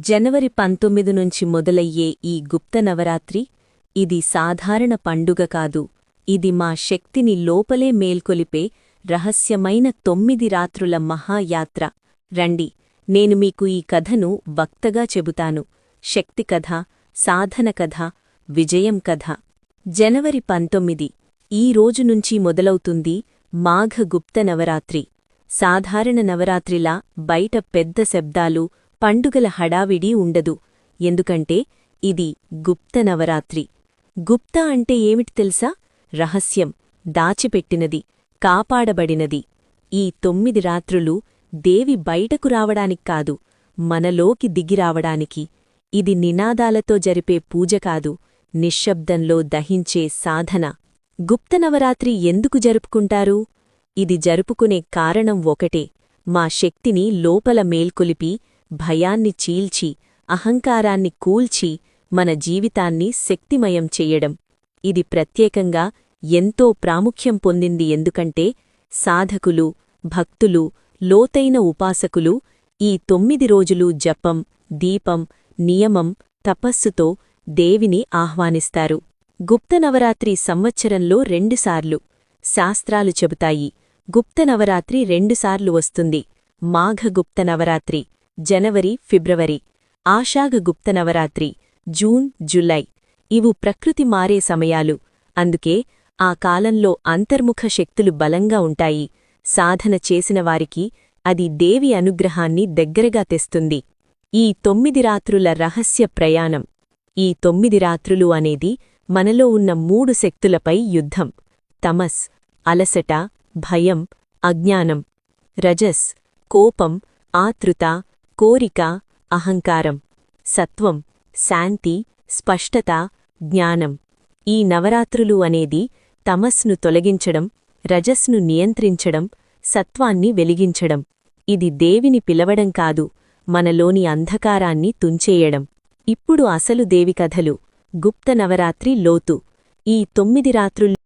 జనవరి 19 నుంచి మొదలయ్యే ఈ గుప్త నవరాత్రి ఇది సాధారణ పండుగ కాదు. ఇది మా శక్తిని లోపలే మేల్కొలిపే రహస్యమైన 9 రాత్రుల మహాయాత్ర. రండి, నేను మీకు ఈ కథను వక్తగా చెబుతాను. శక్తి కథ, సాధన కథ, విజయం కథ. జనవరి 19 ఈ రోజు నుంచి మొదలవుతుంది మాఘ గుప్త నవరాత్రి. సాధారణ నవరాత్రిలా బయట పెద్ద శబ్దాలు, పండుగల హడావిడి ఉండదు. ఎందుకంటే ఇది గుప్త నవరాత్రి. గుప్త అంటే ఏమిటి తెలుసా? రహస్యం, దాచిపెట్టినది, కాపాడబడినది. ఈ 9 రాత్రులు దేవి బయటకు రావడానిక్ కాదు, మనలోకి దిగిరావడానికి. ఇది నినాదాలతో జరిపే పూజ కాదు, నిశ్శబ్దంలో దహించే సాధన. గుప్త నవరాత్రి ఎందుకు జరుపుకుంటారు? ఇది జరుపుకునే కారణం ఒకటే, మా శక్తిని లోపల మేల్కొలిపి, భయాన్ని చీల్చి, అహంకారాన్ని కూల్చి, మన జీవితాన్ని శక్తిమయం చెయ్యడం. ఇది ప్రత్యేకంగా ఎంతో ప్రాముఖ్యం పొందింది ఎందుకంటే సాధకులు, భక్తులు, లోతైన ఉపాసకులు ఈ 9 రోజులు జపం, దీపం, నియమం, తపస్సుతో దేవిని ఆహ్వానిస్తారు. గుప్త నవరాత్రి సంవత్సరంలో 2 సార్లు. శాస్త్రాలు చెబుతాయి, గుప్త నవరాత్రి 2 సార్లు వస్తుంది. మాఘ గుప్త నవరాత్రి జనవరి, ఫిబ్రవరి. ఆషాఢ గుప్త నవరాత్రి జూన్, జులై. ఇవు ప్రకృతి మారే సమయాలు. అందుకే ఆ కాలంలో అంతర్ముఖ శక్తులు బలంగా ఉంటాయి. సాధన చేసినవారికి అది దేవి అనుగ్రహాన్ని దగ్గరగా తెస్తుంది. ఈ 9 రాత్రుల రహస్య ప్రయాణం. ఈ 9 రాత్రులు అనేది మనలో ఉన్న 3 శక్తులపై యుద్ధం. తమస్, అలసట, భయం, అజ్ఞానం. రజస్, కోపం, ఆతృత, కోరిక, అహంకారం. సత్వం, శాంతి, స్పష్టత, జ్ఞానం. ఈ నవరాత్రులు అనేది తమస్ను తొలగించడం, రజస్ను నియంత్రించడం, సత్వాన్ని వెలిగించడం. ఇది దేవిని పిలవడం కాదు, మనలోని అంధకారాన్ని తుంచేయడం. ఇప్పుడు అసలు దేవి కథలు. గుప్త నవరాత్రి లోతు. ఈ 9 రాత్రులు